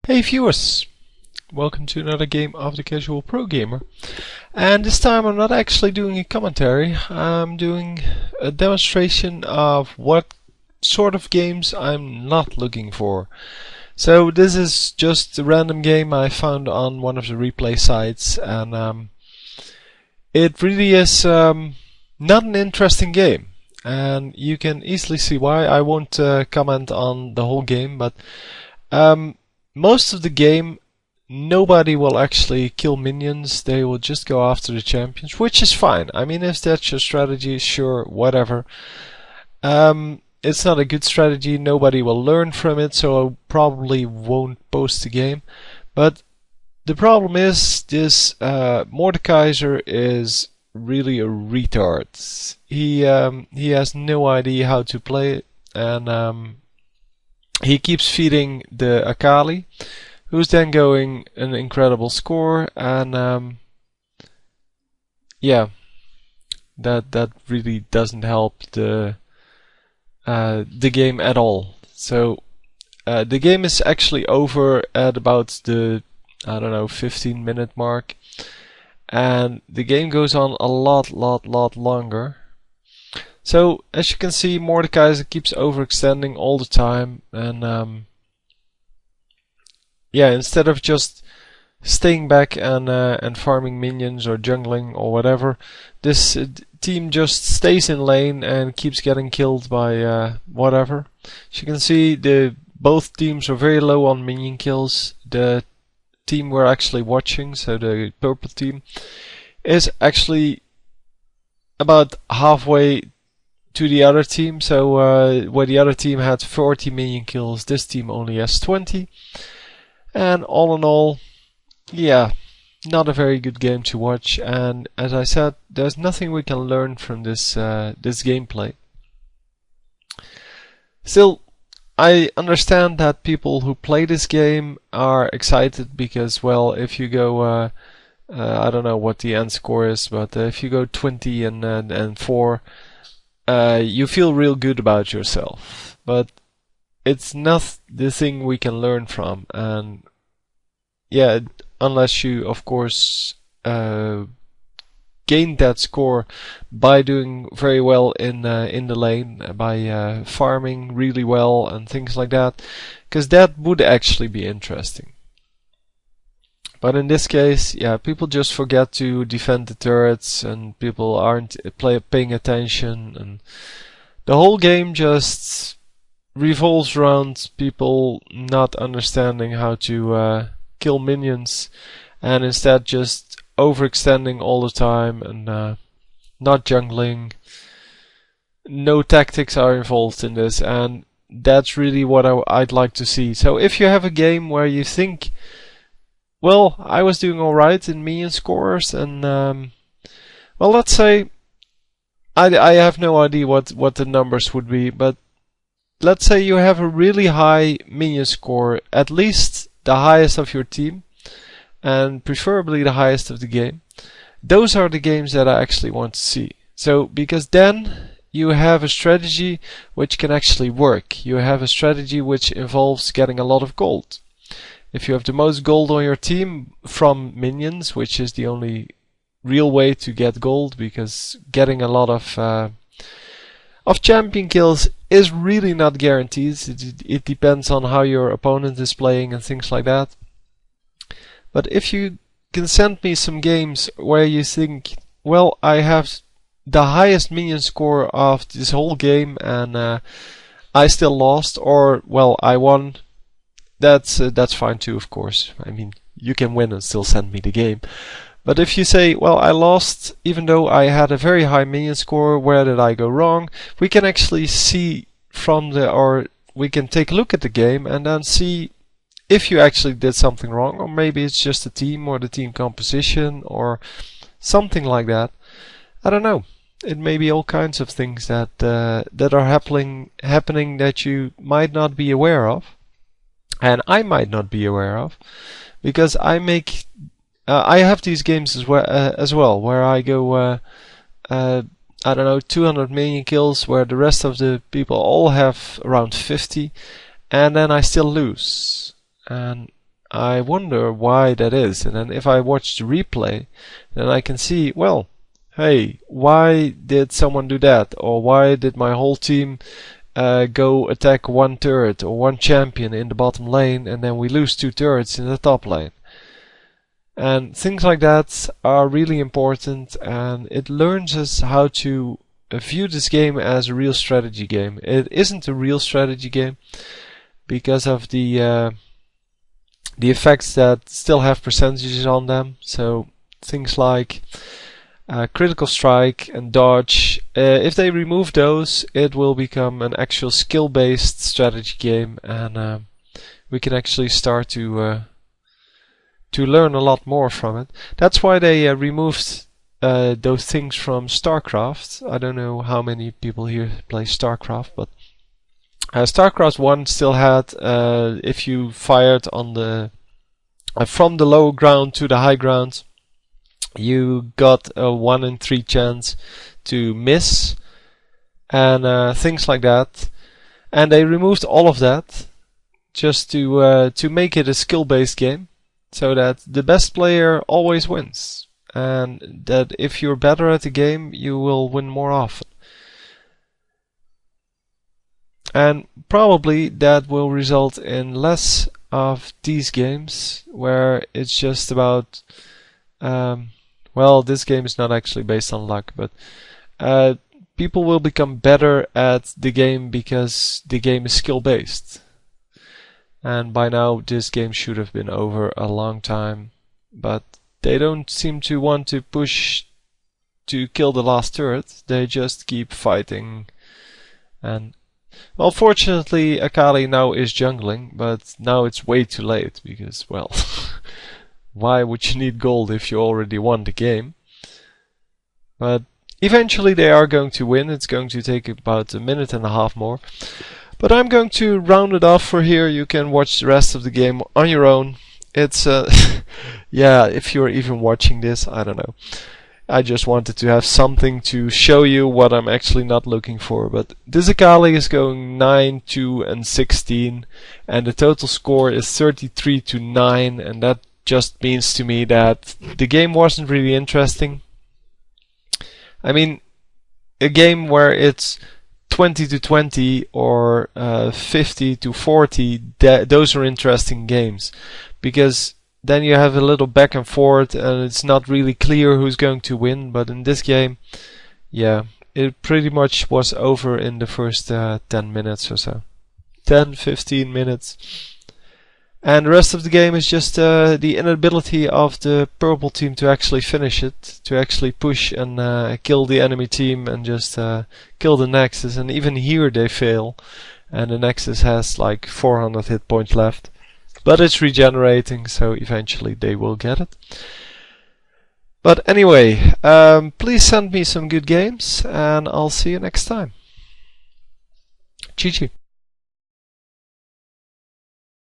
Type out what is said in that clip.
Hey viewers, welcome to another game of the Casual Pro Gamer. And this time I'm not actually doing a commentary, I'm doing a demonstration of what sort of games I'm not looking for. So this is just a random game I found on one of the replay sites, and it really is not an interesting game. And you can easily see why. I won't comment on the whole game, but most of the game, nobody will actually kill minions. They will just go after the champions, which is fine. I mean, if that's your strategy, sure, whatever. It's not a good strategy. Nobody will learn from it, so I probably won't post the game. But the problem is, this Mordekaiser is really a retard. He has no idea how to play it, and he keeps feeding the Akali, who's then going an incredible score, and yeah, that really doesn't help the game at all. So the game is actually over at about the 15-minute mark, and the game goes on a lot longer. So, as you can see, Mordekaiser keeps overextending all the time, and yeah, instead of just staying back and farming minions or jungling or whatever, this team just stays in lane and keeps getting killed by whatever. As you can see, both teams are very low on minion kills. The team we're actually watching, so the purple team, is actually about halfway to the other team. So where the other team had 40 minion kills, this team only has 20. And all in all, yeah, not a very good game to watch. And as I said, there's nothing we can learn from this gameplay. Still, I understand that people who play this game are excited because, well, if you go I don't know what the end score is, but if you go 20 and 4, you feel real good about yourself, but it's not the thing we can learn from. And yeah, unless you, of course, gain that score by doing very well in the lane, by farming really well and things like that, because that would actually be interesting. But in this case, yeah, people just forget to defend the turrets, and people aren't paying attention, and the whole game just revolves around people not understanding how to kill minions, and instead just overextending all the time and not jungling. No tactics are involved in this, and that's really what I'd like to see. So if you have a game where you think, well, I was doing alright in minion scores, and well, let's say I have no idea what the numbers would be, but let's say you have a really high minion score, at least the highest of your team, and preferably the highest of the game. Those are the games that I actually want to see. So, because then you have a strategy which can actually work. You have a strategy which involves getting a lot of gold. If you have the most gold on your team from minions, which is the only real way to get gold, because getting a lot of champion kills is really not guaranteed. It depends on how your opponent is playing and things like that. But if you can send me some games where you think, well, I have the highest minion score of this whole game and I still lost, or, well, I won, that's fine too, of course. I mean, you can win and still send me the game. But if you say, well, I lost even though I had a very high minion score, where did I go wrong? We can actually see or we can take a look at the game and then see if you actually did something wrong, or maybe it's just the team or the team composition or something like that. I don't know. It may be all kinds of things that are happening that you might not be aware of. And I might not be aware of, because I have these games as well, where I go, I don't know, 200 million kills, where the rest of the people all have around 50, and then I still lose. And I wonder why that is. And then if I watch the replay, then I can see, well, hey, why did someone do that? Or why did my whole team go attack one turret or one champion in the bottom lane, and then we lose 2 turrets in the top lane? And things like that are really important, and it learns us how to view this game as a real strategy game. It isn't a real strategy game because of the effects that still have percentages on them. So things like critical strike and dodge, if they remove those, it will become an actual skill-based strategy game, and we can actually start to learn a lot more from it. That's why they removed those things from StarCraft. I don't know how many people here play StarCraft, but StarCraft 1 still had, if you fired on the from the low ground to the high ground, you got a 1 in 3 chance to miss, and things like that. And they removed all of that just to make it a skill-based game, so that the best player always wins, and that if you're better at the game, you will win more often. And probably that will result in less of these games where it's just about well, this game is not actually based on luck, but people will become better at the game because the game is skill based. And by now this game should have been over a long time, but they don't seem to want to push to kill the last turret. They just keep fighting. And well, fortunately Akali now is jungling, but now it's way too late because, well, why would you need gold if you already won the game? But eventually they are going to win. It's going to take about a minute and a half more. But I'm going to round it off for here. You can watch the rest of the game on your own. It's yeah, if you're even watching this, I don't know. I just wanted to have something to show you what I'm actually not looking for. But this Akali is going 9, 2, and 16, and the total score is 33-9, and that just means to me that the game wasn't really interesting. I mean, a game where it's 20-20 or 50-40, those are interesting games, because then you have a little back and forth and it's not really clear who's going to win. But in this game, yeah, it pretty much was over in the first 10 minutes or so. 10-15 minutes. And the rest of the game is just the inability of the purple team to actually finish it, to actually push and kill the enemy team and just kill the Nexus. And even here they fail, and the Nexus has like 400 hit points left. But it's regenerating, so eventually they will get it. But anyway, please send me some good games, and I'll see you next time. GG.